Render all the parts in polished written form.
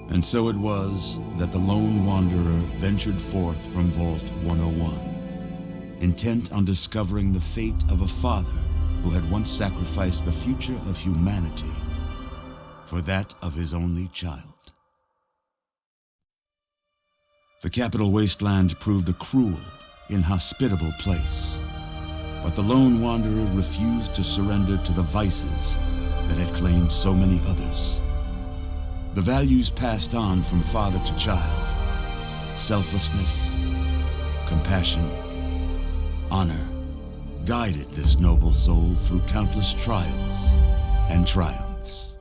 And so it was that the lone wanderer ventured forth from Vault 101, intent on discovering the fate of a father who had once sacrificed the future of humanity for that of his only child. The capital wasteland proved a cruel, inhospitable place, but the lone wanderer refused to surrender to the vices that had claimed so many others. The values passed on from father to child, selflessness, compassion, honor, guided this noble soul through countless trials and triumphs.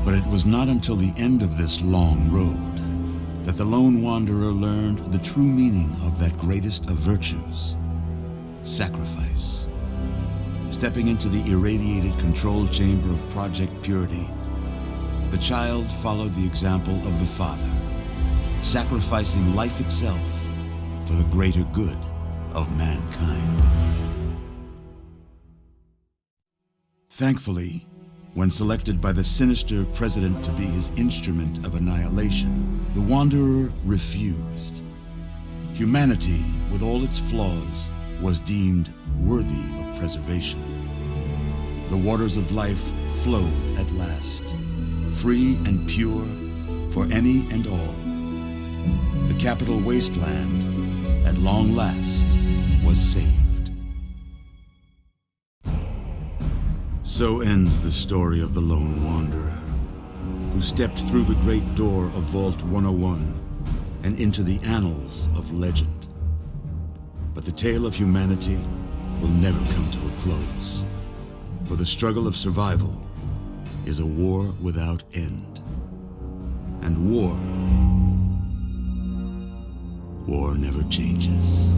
But it was not until the end of this long road that the lone wanderer learned the true meaning of that greatest of virtues, sacrifice. Stepping into the irradiated control chamber of Project Purity, the child followed the example of the father, sacrificing life itself for the greater good of mankind. Thankfully, when selected by the sinister president to be his instrument of annihilation, the Wanderer refused. Humanity, with all its flaws, was deemed worthy of preservation. The waters of life flowed at last, free and pure for any and all. The capital wasteland, at long last, was saved. So ends the story of the lone wanderer, who stepped through the great door of Vault 101 and into the annals of legend. But the tale of humanity will never come to a close, for the struggle of survival is a war without end. And war never changes.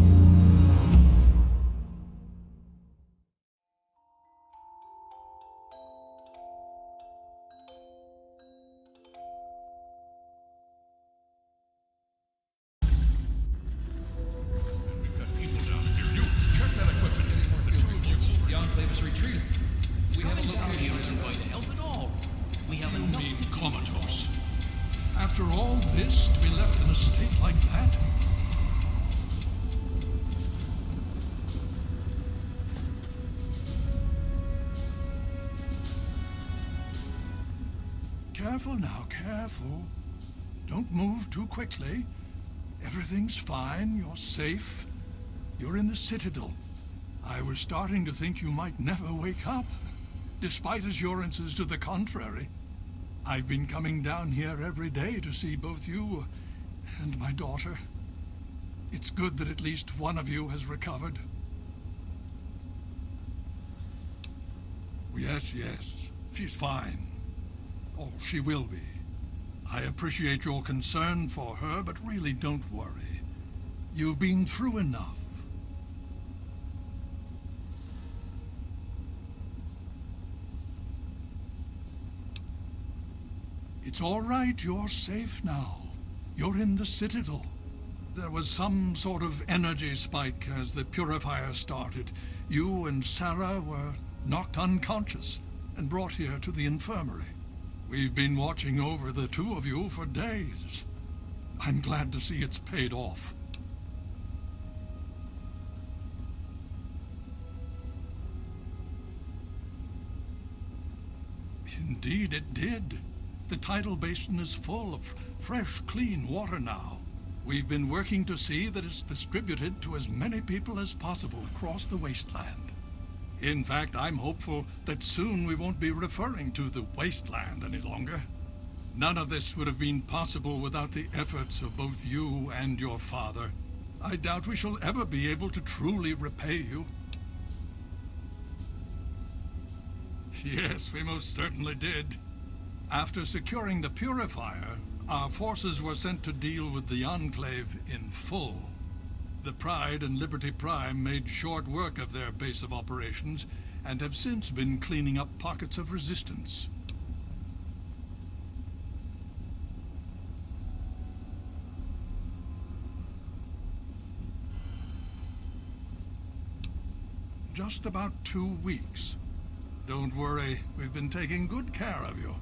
After all this, to be left in a state like that? Careful now, careful. Don't move too quickly. Everything's fine, you're safe. You're in the Citadel. I was starting to think you might never wake up, despite assurances to the contrary. I've been coming down here every day to see both you and my daughter. It's good that at least one of you has recovered. Yes, she's fine. Oh, she will be. I appreciate your concern for her, but really don't worry. You've been through enough. It's all right, you're safe now. You're in the Citadel. There was some sort of energy spike as the purifier started. You and Sarah were knocked unconscious and brought here to the infirmary. We've been watching over the two of you for days. I'm glad to see it's paid off. Indeed it did. The tidal basin is full of fresh, clean water now. We've been working to see that it's distributed to as many people as possible across the wasteland. In fact, I'm hopeful that soon we won't be referring to the wasteland any longer. None of this would have been possible without the efforts of both you and your father. I doubt we shall ever be able to truly repay you. Yes, we most certainly did. After securing the purifier, our forces were sent to deal with the Enclave in full. The Pride and Liberty Prime made short work of their base of operations and have since been cleaning up pockets of resistance. just about 2 weeks. Don't worry, we've been taking good care of you.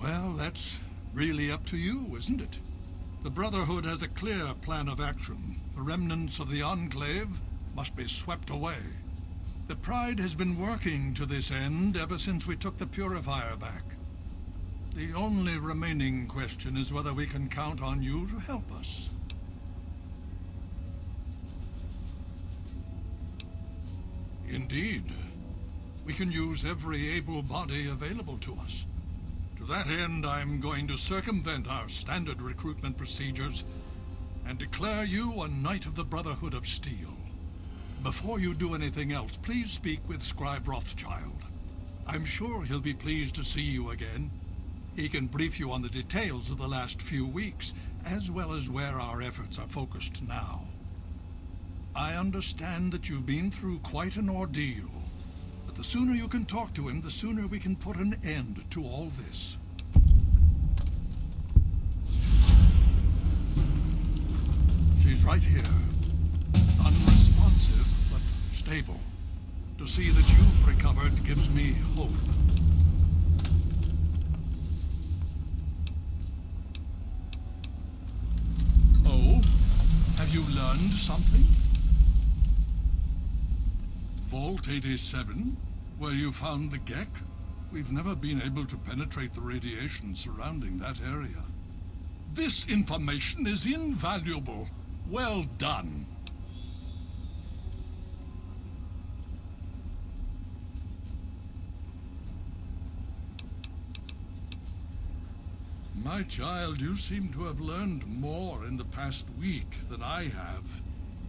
Well, that's really up to you, isn't it? The Brotherhood has a clear plan of action. The remnants of the Enclave must be swept away. The Pride has been working to this end ever since we took the Purifier back. The only remaining question is whether we can count on you to help us. Indeed. We can use every able body available to us. To that end, I'm going to circumvent our standard recruitment procedures and declare you a Knight of the Brotherhood of Steel. Before you do anything else, please speak with Scribe Rothschild. I'm sure he'll be pleased to see you again. He can brief you on the details of the last few weeks, as well as where our efforts are focused now. I understand that you've been through quite an ordeal, but the sooner you can talk to him, the sooner we can put an end to all this. She's right here. Unresponsive, but stable. To see that you've recovered gives me hope. Oh? Have you learned something? Vault 87? Where you found the Gek? We've never been able to penetrate the radiation surrounding that area. This information is invaluable. Well done. My child, you seem to have learned more in the past week than I have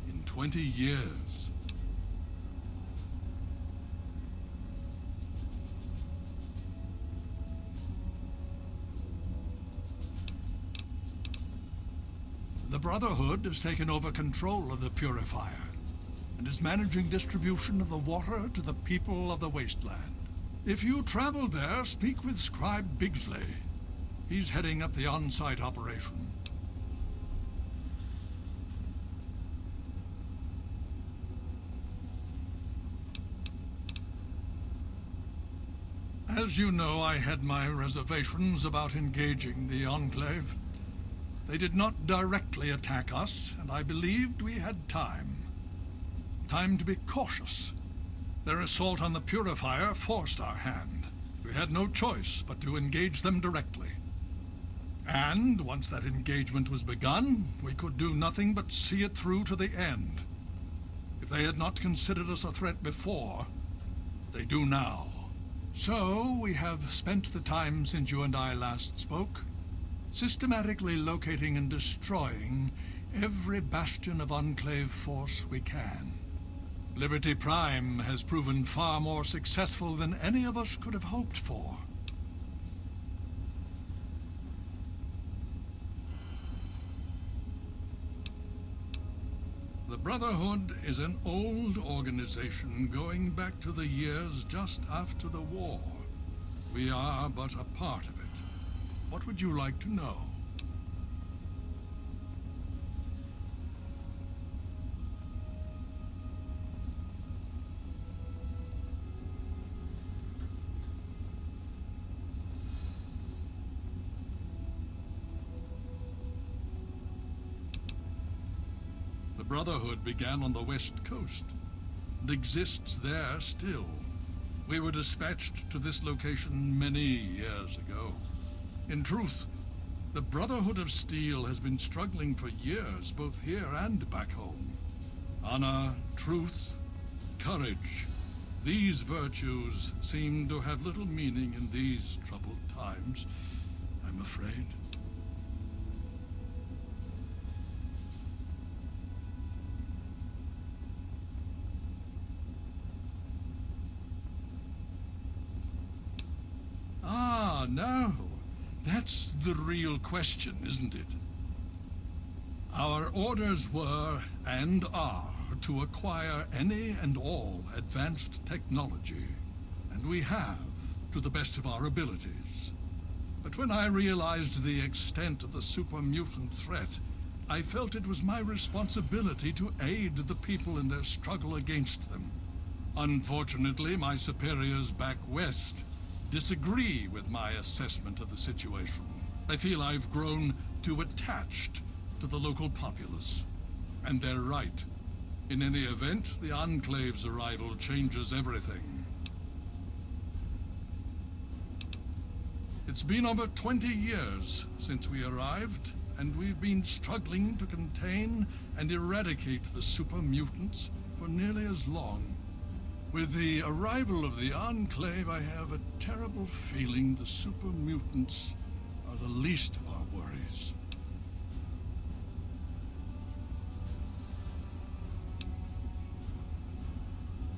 in 20 years. The Brotherhood has taken over control of the Purifier and is managing distribution of the water to the people of the Wasteland. If you travel there, speak with Scribe Bigsley. He's heading up the on-site operation. As you know, I had my reservations about engaging the Enclave. They did not directly attack us, and I believed we had time. Time to be cautious. Their assault on the Purifier forced our hand. We had no choice but to engage them directly. And once that engagement was begun, we could do nothing but see it through to the end. If they had not considered us a threat before, they do now. So we have spent the time since you and I last spoke, systematically locating and destroying every bastion of Enclave force we can. Liberty Prime has proven far more successful than any of us could have hoped for. The Brotherhood is an old organization going back to the years just after the war. We are but a part of it. What would you like to know? The Brotherhood began on the West Coast and exists there still. We were dispatched to this location many years ago. In truth, the Brotherhood of Steel has been struggling for years, both here and back home. Honor, truth, courage. These virtues seem to have little meaning in these troubled times, I'm afraid. Ah, no. That's the real question, isn't it? Our orders were, and are, to acquire any and all advanced technology. And we have, to the best of our abilities. But when I realized the extent of the super mutant threat, I felt it was my responsibility to aid the people in their struggle against them. Unfortunately, my superiors back west disagree with my assessment of the situation. They feel I've grown too attached to the local populace. And they're right. In any event, the Enclave's arrival changes everything. It's been over 20 years since we arrived, and we've been struggling to contain and eradicate the super mutants for nearly as long. With the arrival of the Enclave, I have a terrible feeling the super mutants are the least of our worries.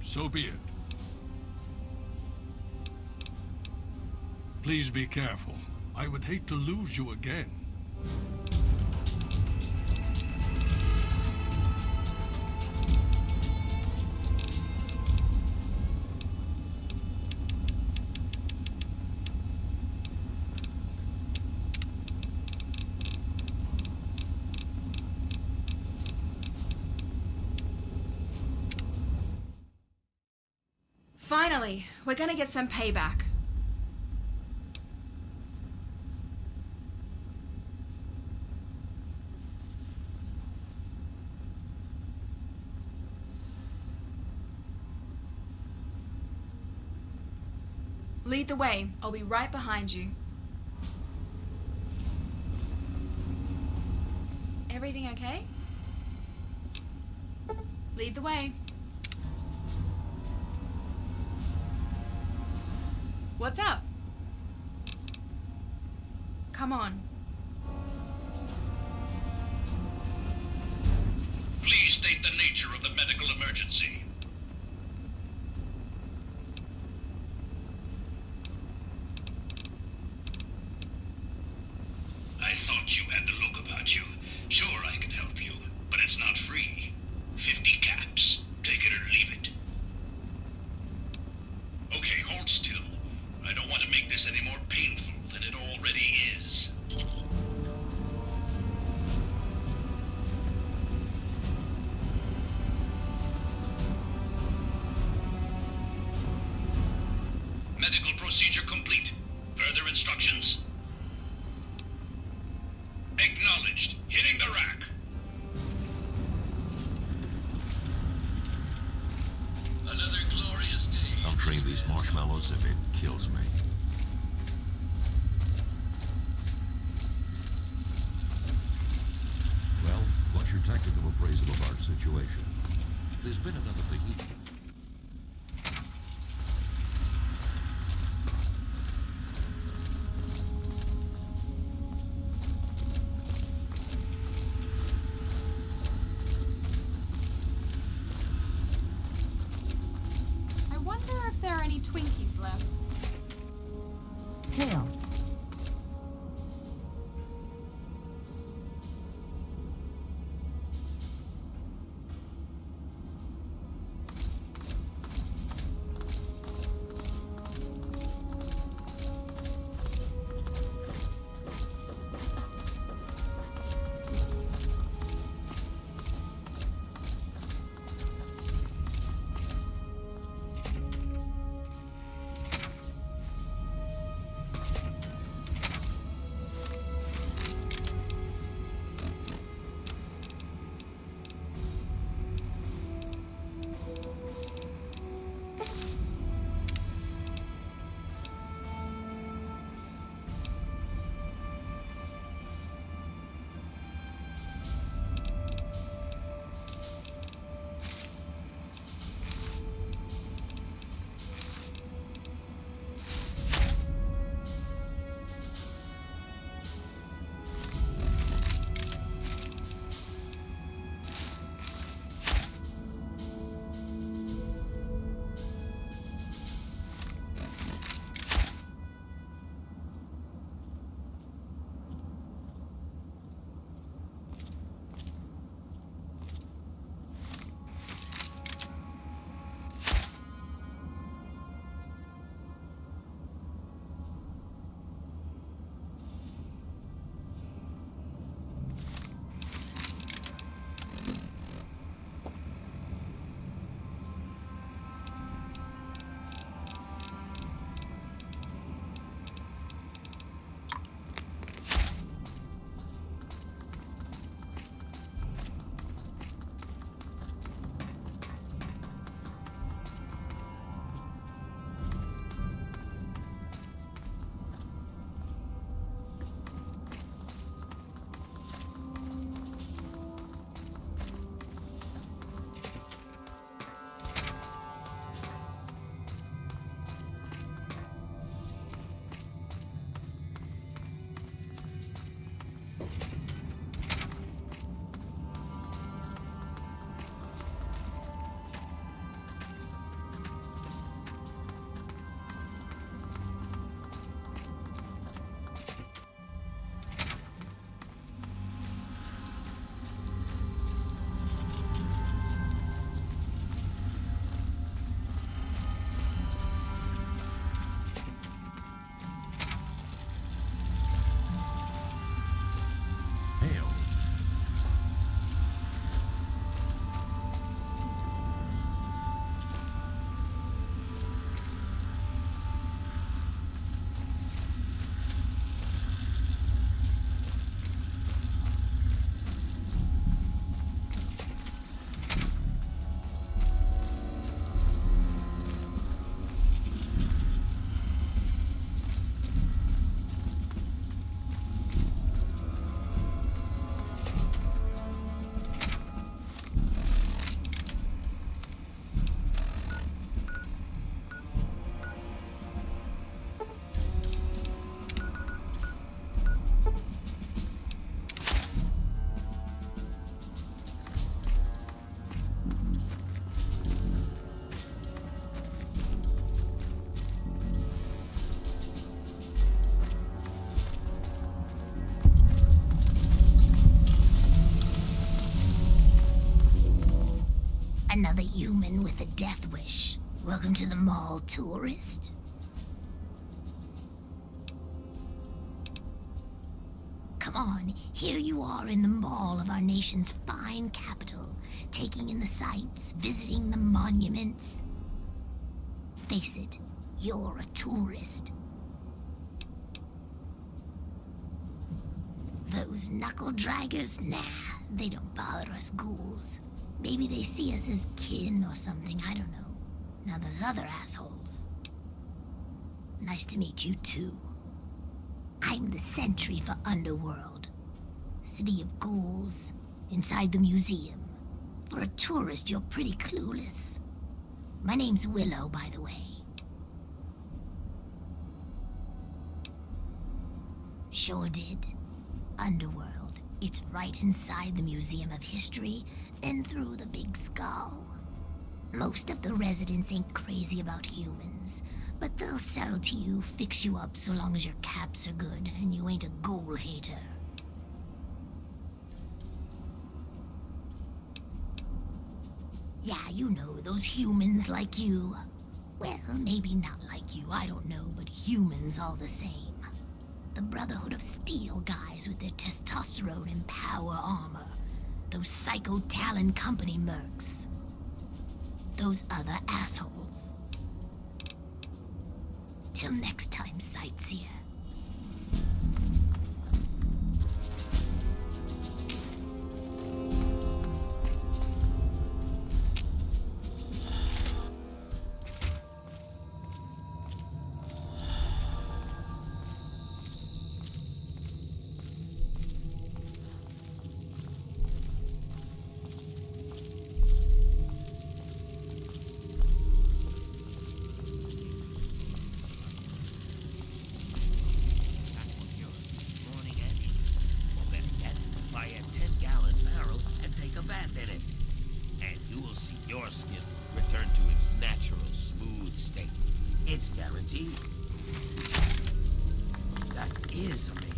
So be it. Please be careful. I would hate to lose you again. Finally, we're gonna get some payback. Lead the way. I'll be right behind you. Everything okay? Lead the way. What's up? Come on. Please state the nature of the medical emergency. I thought you had the look about you. Sure, I can help you, but it's not free. 50 caps. Take it or leave it. Okay, hold still. I don't want to make this any more painful than it already is. Medical procedure complete. Further instructions? Acknowledged. Hitting the rack. Another glorious day. I'll trade these marshmallows if it kills me. Well, what's your technical appraisal of our situation? There's been another big... I wonder if there are any Twinkies left. Hell. human with a death wish. Welcome to the mall, tourist. Come on, here you are in the mall of our nation's fine capital, taking in the sights, visiting the monuments. Face it, you're a tourist. Those knuckle draggers? Nah, they don't bother us ghouls. Maybe they see us as kin or something, I don't know. Now those other assholes. Nice to meet you too. I'm the sentry for Underworld. City of ghouls, inside the museum. For a tourist, you're pretty clueless. My name's Willow, by the way. Sure did. Underworld. It's right inside the Museum of History, then through the Big Skull. Most of the residents ain't crazy about humans, but they'll sell to you, fix you up so long as your caps are good and you ain't a ghoul hater. Yeah, you know, those humans like you. Well, maybe not like you, I don't know, but humans all the same. The Brotherhood of Steel guys with their testosterone and power armor. Those Psycho Talon Company mercs. Those other assholes. Till next time, sightseer. Your skin return to its natural, smooth state. It's guaranteed. That is amazing.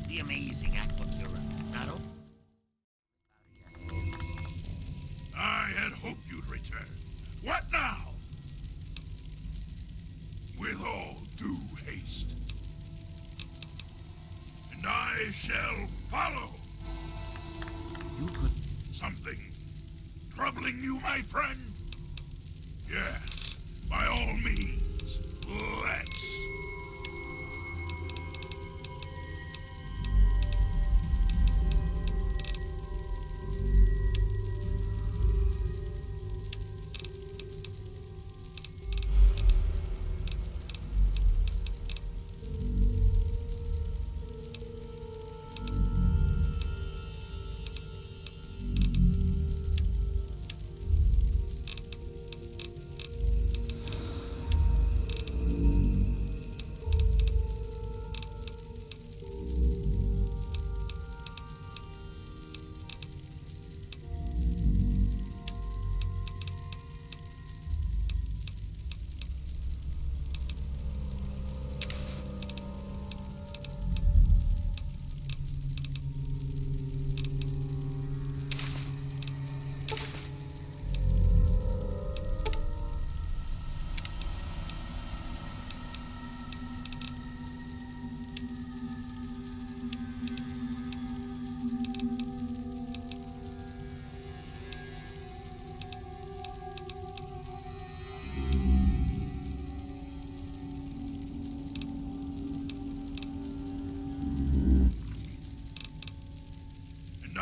The amazing Aquacura. Not only I had hoped you'd return. What now? With all due haste. And I shall follow. you could. Something troubling you, my friend? Yes, by all means, let's.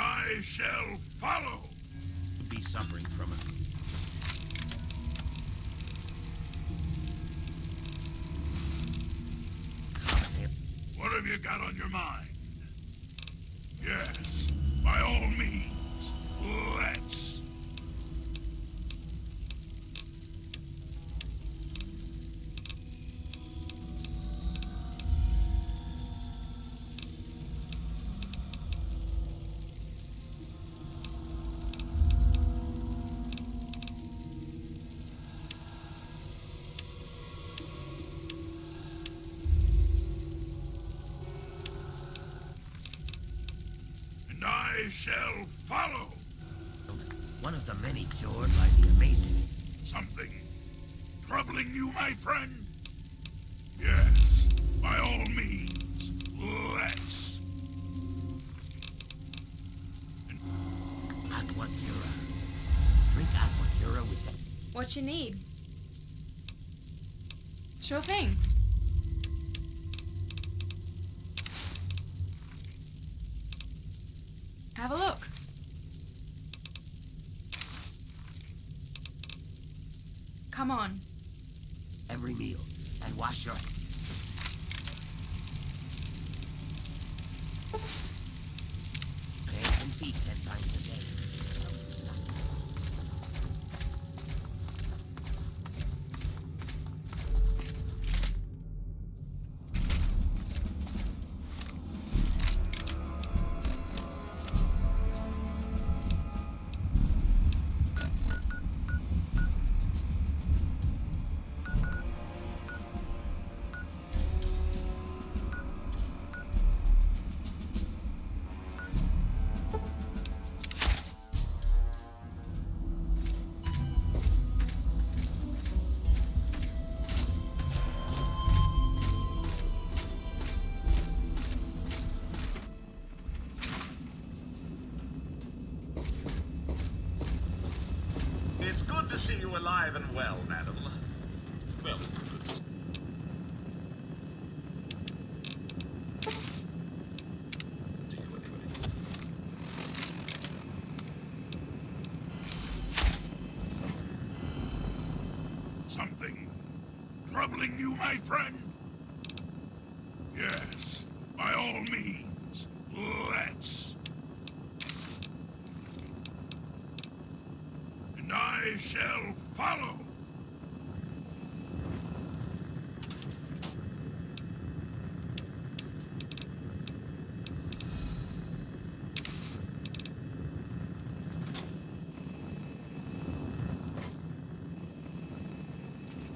I shall follow. Would be suffering from it. What have you got on your mind? Yes, by all means, let's. And I shall follow. One of the many cured by the amazing. Something troubling you, my friend? Yes, by all means, let's. Aqua Cura. Drink Aqua Cura with that. What you need? Sure thing. Have a look. Come on. Every meal. And wash your hands and feet 10 times a day. It's good to see you alive and well, madam. Well, good. See you anyway. Something troubling you, my friend? Yes, by all means, let's. And I shall follow.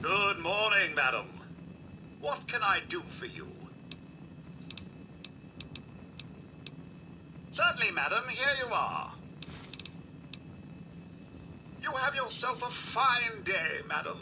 Good morning, madam. What can I do for you? Certainly, madam, here you are. You have yourself a fine day, madam.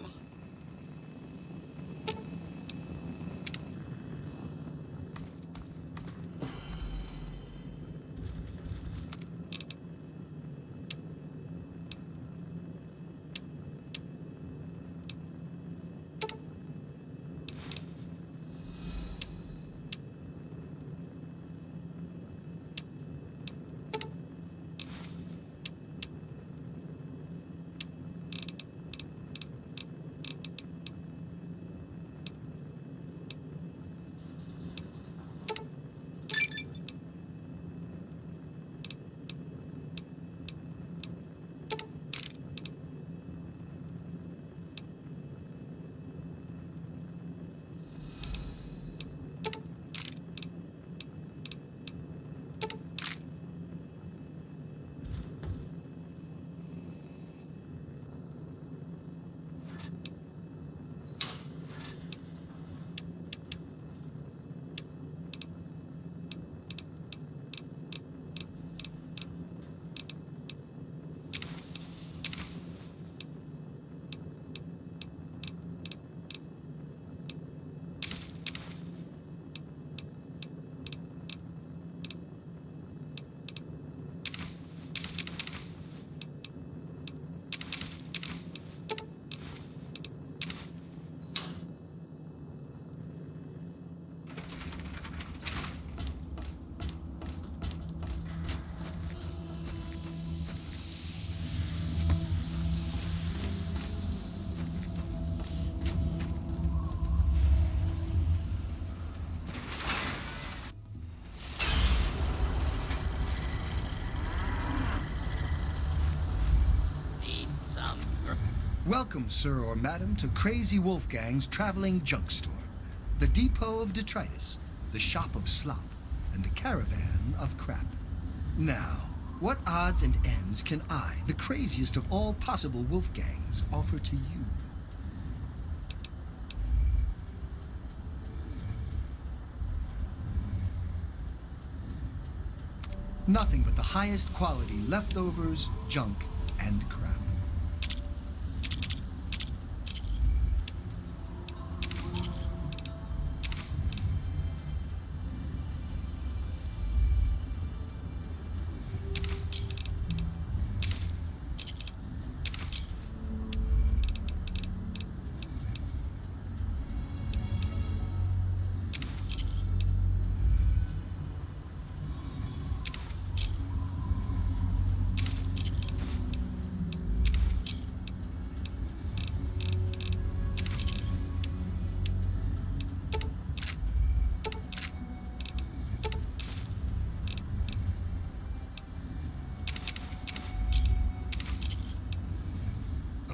Welcome, sir or madam, to Crazy Wolfgang's traveling junk store, the depot of detritus, the shop of slop, and the caravan of crap. Now, what odds and ends can I, the craziest of all possible Wolfgangs, offer to you? Nothing but the highest quality leftovers, junk, and crap.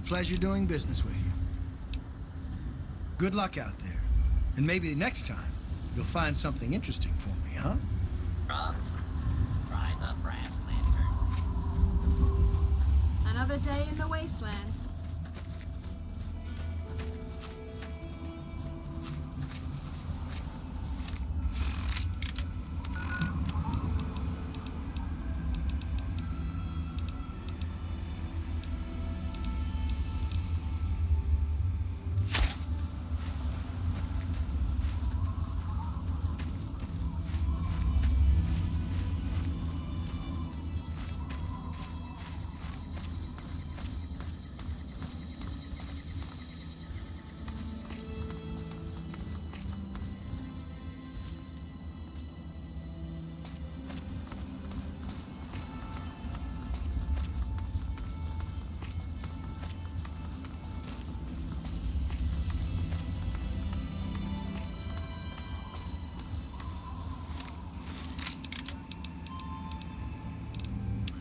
Pleasure doing business with you. Good luck out there. And maybe next time, you'll find something interesting for me, huh? Rob, try the brass lantern. Another day in the wasteland.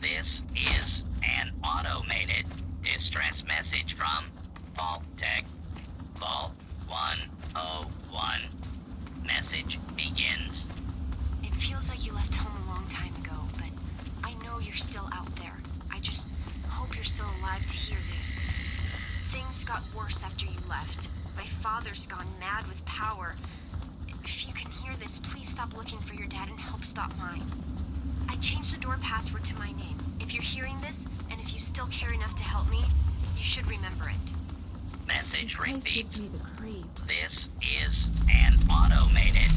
This is an automated distress message from Vault Tech. Vault 101. Message begins. It feels like you left home a long time ago, but I know you're still out there. I just hope you're still alive to hear this. Things got worse after you left. My father's gone mad with power. If you can hear this, please stop looking for your dad and help stop mine. I changed the door password to my name. If you're hearing this, and if you still care enough to help me, you should remember it. Message This place repeats. gives me the creeps. This is an automated.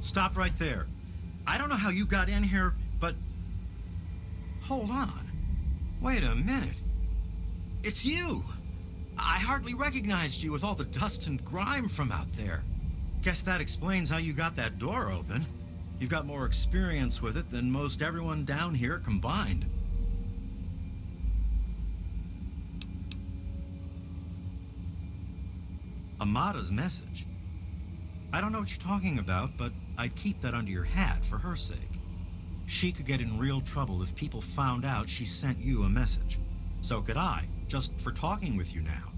Stop right there. I don't know how you got in here, but... Hold on. Wait a minute. It's you! I hardly recognized you with all the dust and grime from out there. Guess that explains how you got that door open. You've got more experience with it than most everyone down here combined. Amada's message. I don't know what you're talking about, but I'd keep that under your hat for her sake. She could get in real trouble if people found out she sent you a message. So could I, just for talking with you now.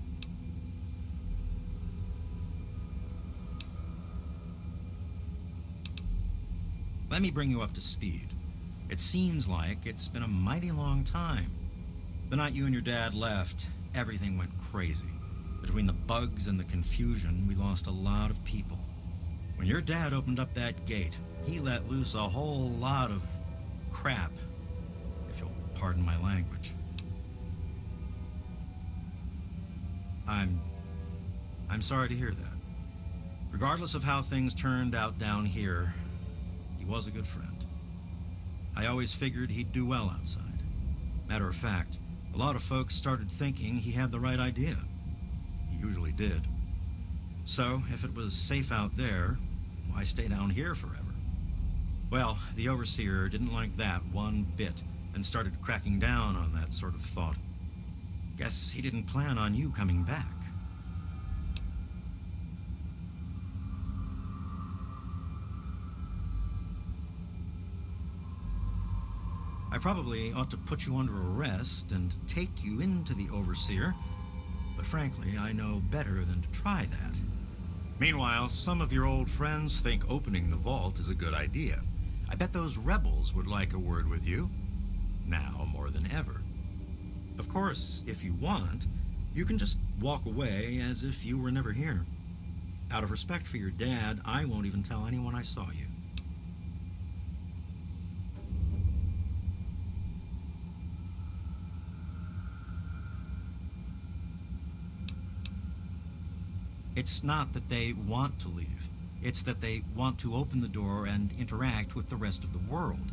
Let me bring you up to speed. It seems like it's been a mighty long time. The night you and your dad left, everything went crazy. Between the bugs and the confusion, we lost a lot of people. When your dad opened up that gate, he let loose a whole lot of crap, if you'll pardon my language. I'm sorry to hear that. Regardless of how things turned out down here, he was a good friend. I always figured he'd do well outside. Matter of fact, a lot of folks started thinking he had the right idea. He usually did. So, if it was safe out there, why stay down here forever? Well, the Overseer didn't like that one bit and started cracking down on that sort of thought. Guess he didn't plan on you coming back. I probably ought to put you under arrest and take you into the Overseer, but frankly, I know better than to try that. Meanwhile, some of your old friends think opening the vault is a good idea. I bet those rebels would like a word with you, now more than ever. Of course, if you want, you can just walk away as if you were never here. Out of respect for your dad, I won't even tell anyone I saw you. It's not that they want to leave. It's that they want to open the door and interact with the rest of the world.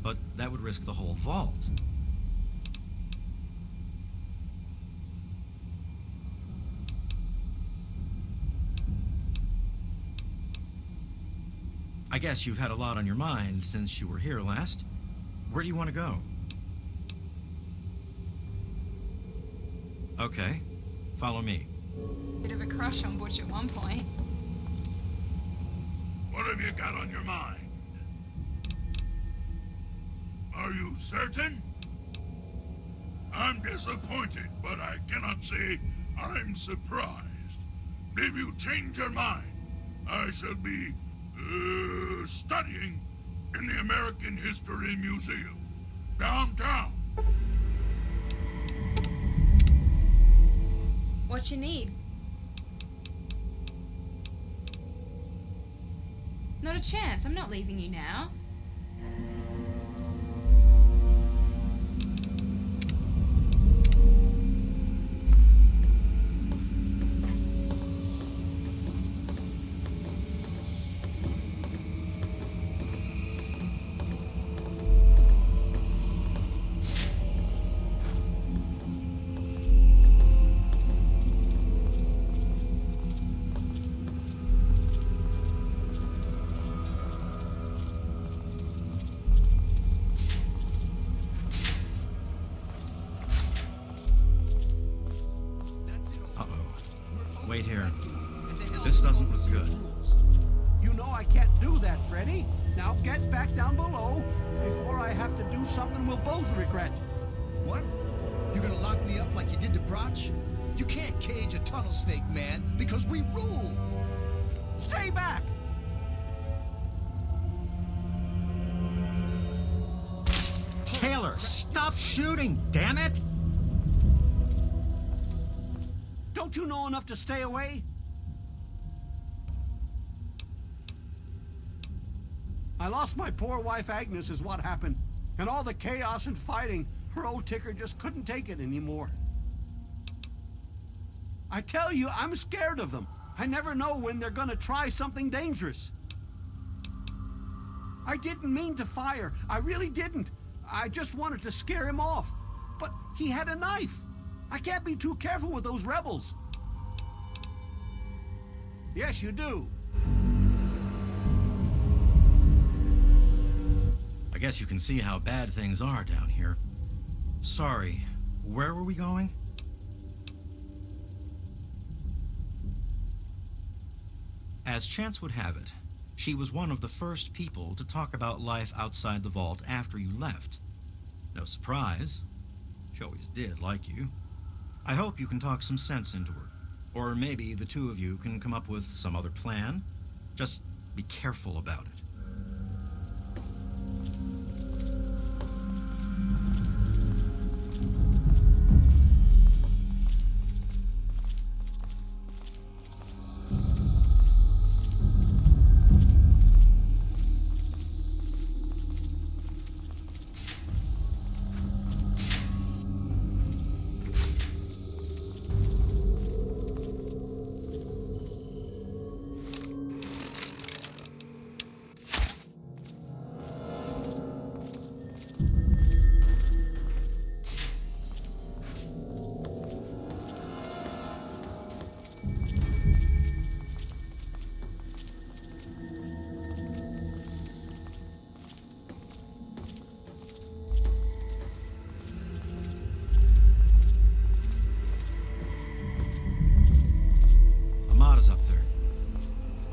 But that would risk the whole vault. I guess you've had a lot on your mind since you were here last. Where do you want to go? Okay, follow me. Bit of a crush on Butch at one point. What have you got on your mind? Are you certain? I'm disappointed, but I cannot say I'm surprised. If you change your mind, I shall be studying in the American History Museum, downtown. What you need? Not a chance. I'm not leaving you now. Wait here. This doesn't look good. You know I can't do that, Freddy. Now get back down below before I have to do something we'll both regret. What? You gonna lock me up like you did to Broch? You can't cage a tunnel snake, man, because we rule! Stay back! Taylor, stop shooting, damn it! Don't you know enough to stay away? I lost my poor wife Agnes is what happened. And all the chaos and fighting, her old ticker just couldn't take it anymore. I tell you, I'm scared of them. I never know when they're gonna try something dangerous. I didn't mean to fire. I really didn't. I just wanted to scare him off. But he had a knife. I can't be too careful with those rebels. Yes, you do. I guess you can see how bad things are down here. Sorry, where were we going? As chance would have it, she was one of the first people to talk about life outside the vault after you left. No surprise. She always did like you. I hope you can talk some sense into her. Or maybe the two of you can come up with some other plan. Just be careful about it.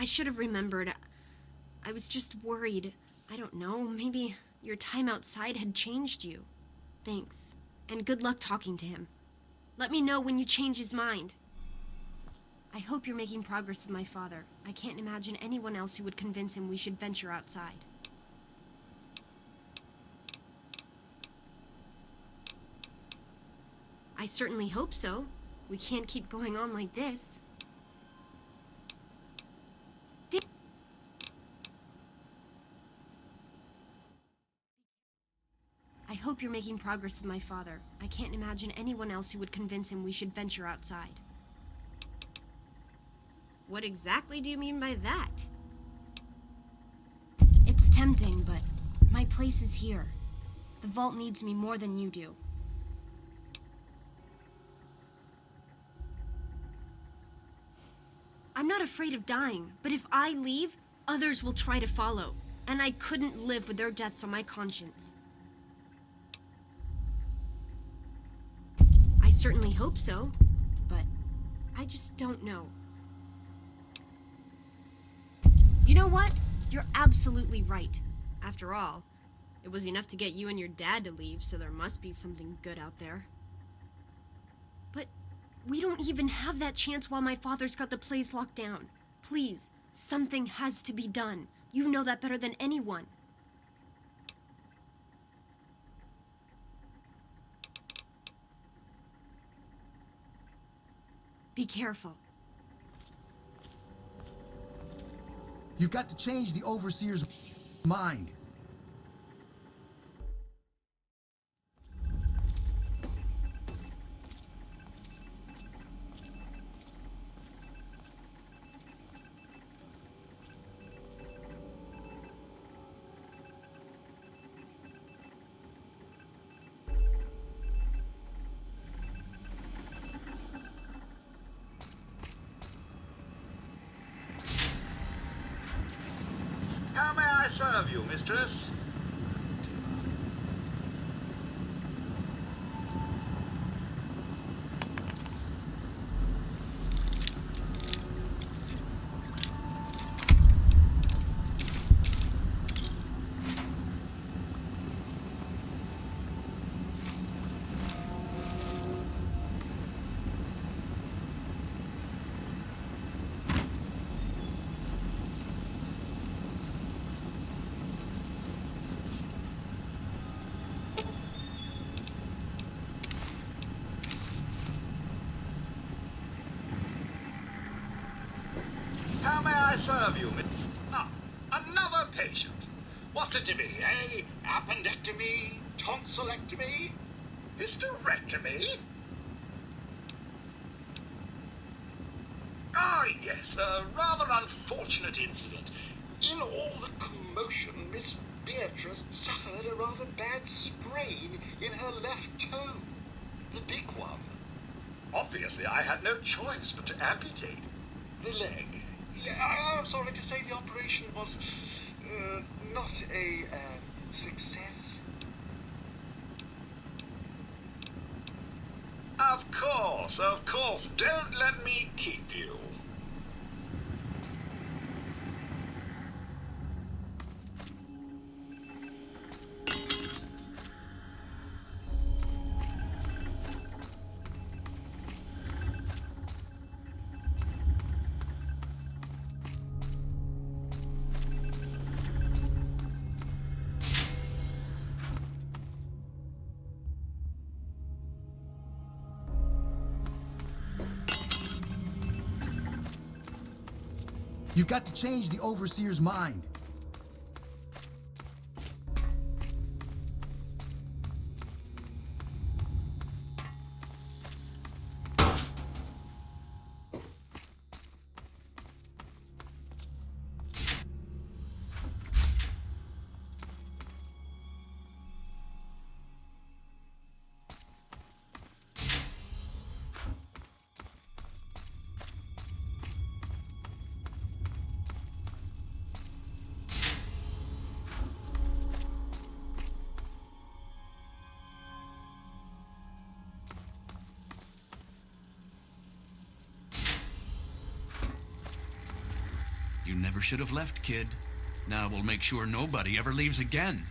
I should have remembered. I was just worried. I don't know, maybe your time outside had changed you. Thanks, and good luck talking to him. Let me know when you change his mind. I hope you're making progress with my father. I can't imagine anyone else who would convince him we should venture outside. I certainly hope so. We can't keep going on like this. I hope you're making progress with my father. I can't imagine anyone else who would convince him we should venture outside. What exactly do you mean by that? It's tempting, but my place is here. The vault needs me more than you do. I'm not afraid of dying, but if I leave, others will try to follow, and I couldn't live with their deaths on my conscience. I certainly hope so, but I just don't know. You know what? You're absolutely right. After all, it was enough to get you and your dad to leave, so there must be something good out there. But we don't even have that chance while my father's got the place locked down. Please, something has to be done. You know that better than anyone. Be careful. You've got to change the Overseer's mind. How may I serve you, mistress? How may I serve you, another patient. What's it to be, eh? Appendectomy? Tonsillectomy? Hysterectomy? Ah, yes, a rather unfortunate incident. In all the commotion, Miss Beatrice suffered a rather bad sprain in her left toe. The big one. Obviously, I had no choice but to amputate the leg. Yeah, I'm sorry to say the operation was not a success. Of course. Don't let me keep you. You've got to change the Overseer's mind. never should have left, kid. Now we'll make sure nobody ever leaves again.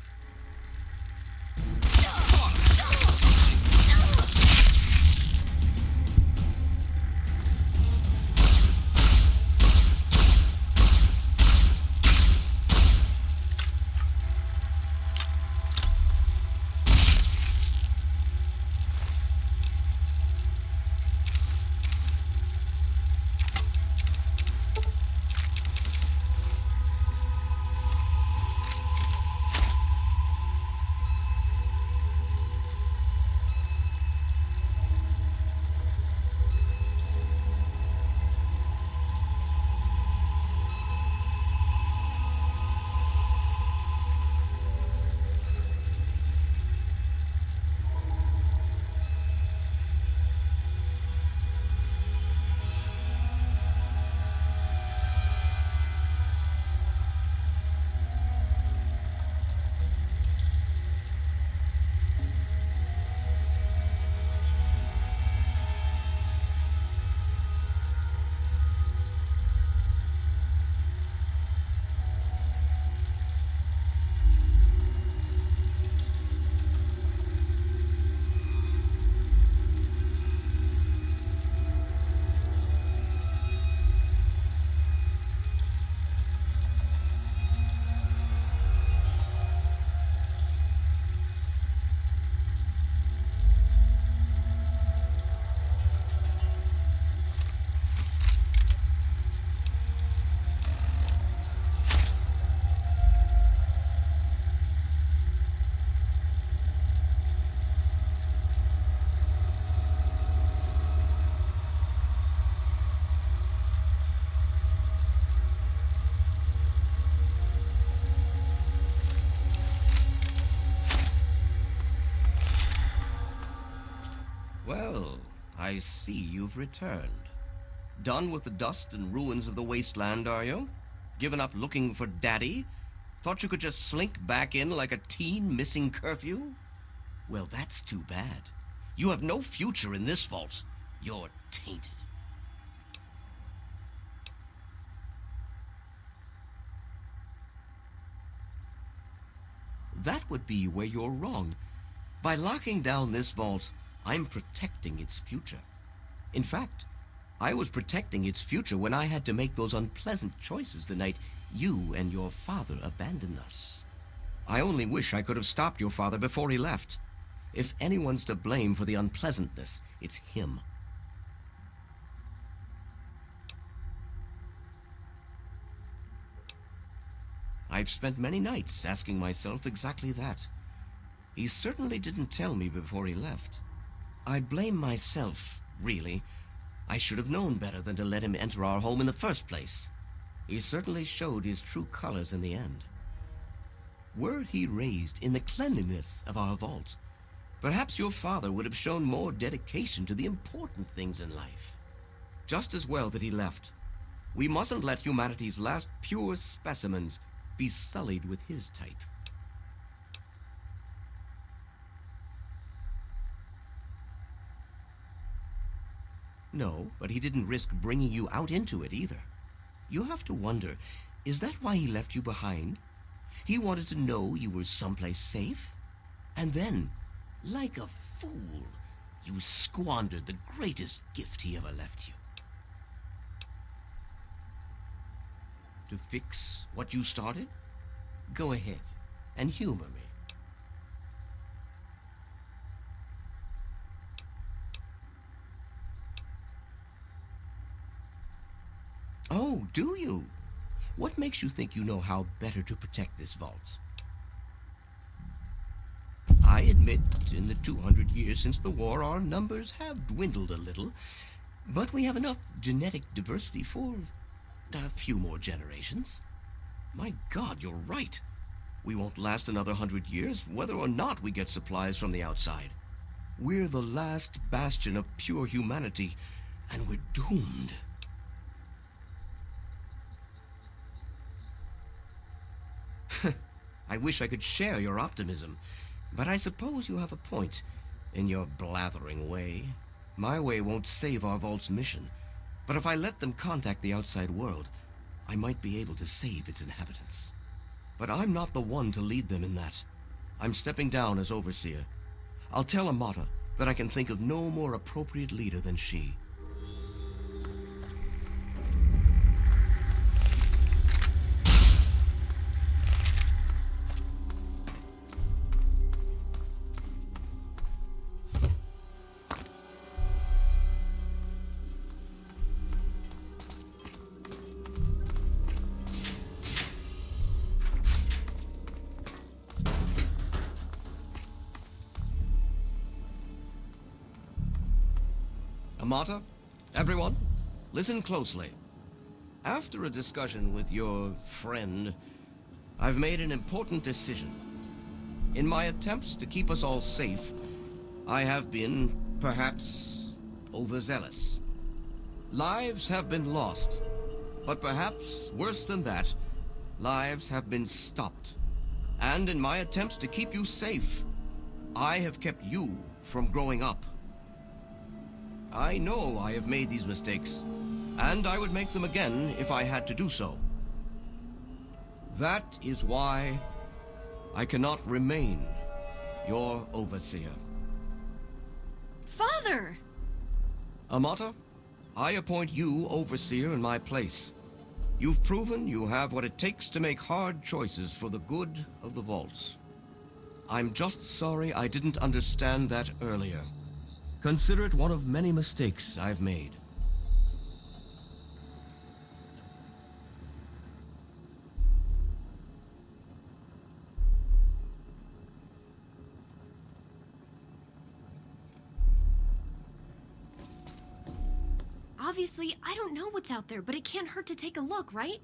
Well, I see you've returned. Done with the dust and ruins of the wasteland, are you? Given up looking for Daddy? Thought you could just slink back in like a teen missing curfew? Well, that's too bad. You have no future in this vault. You're tainted. That would be where you're wrong. By locking down this vault, I'm protecting its future. In fact, I was protecting its future when I had to make those unpleasant choices the night you and your father abandoned us. I only wish I could have stopped your father before he left. If anyone's to blame for the unpleasantness, it's him. I've spent many nights asking myself exactly that. He certainly didn't tell me before he left. I blame myself, really. I should have known better than to let him enter our home in the first place. He certainly showed his true colors in the end. Were he raised in the cleanliness of our vault, perhaps your father would have shown more dedication to the important things in life. Just as well that he left. We mustn't let humanity's last pure specimens be sullied with his type. No, but he didn't risk bringing you out into it either. You have to wonder, is that why he left you behind? He wanted to know you were someplace safe? And then, like a fool, you squandered the greatest gift he ever left you. To fix what you started? Go ahead and humor me. Oh, do you? What makes you think you know how better to protect this vault? I admit, in the 200 years since the war, our numbers have dwindled a little, but we have enough genetic diversity for a few more generations. My God, you're right. We won't last another 100 years, whether or not we get supplies from the outside. We're the last bastion of pure humanity, and we're doomed. I wish I could share your optimism, but I suppose you have a point in your blathering way. My way won't save our vault's mission, but if I let them contact the outside world, I might be able to save its inhabitants. But I'm not the one to lead them in that. I'm stepping down as overseer. I'll tell Amata that I can think of no more appropriate leader than she. Amata, everyone, listen closely. After a discussion with your friend, I've made an important decision. In my attempts to keep us all safe, I have been, perhaps, overzealous. Lives have been lost, but perhaps worse than that, lives have been stopped. And in my attempts to keep you safe, I have kept you from growing up. I know I have made these mistakes, and I would make them again if I had to do so. That is why I cannot remain your overseer. Father! Amata, I appoint you overseer in my place. You've proven you have what it takes to make hard choices for the good of the vaults. I'm just sorry I didn't understand that earlier. Consider it one of many mistakes I've made. Obviously, I don't know what's out there, but it can't hurt to take a look, right?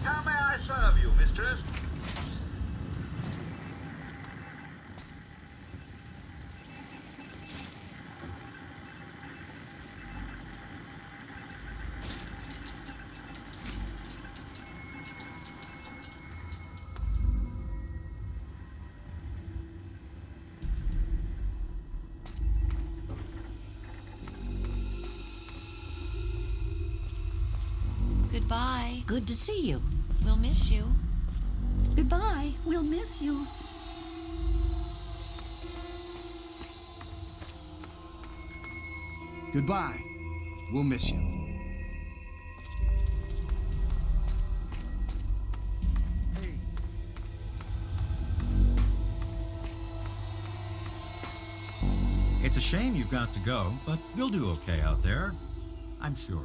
How may I serve you, mistress? Goodbye. Good to see you. We'll miss you. Goodbye. We'll miss you. Goodbye. We'll miss you. It's a shame you've got to go, but you'll do okay out there, I'm sure.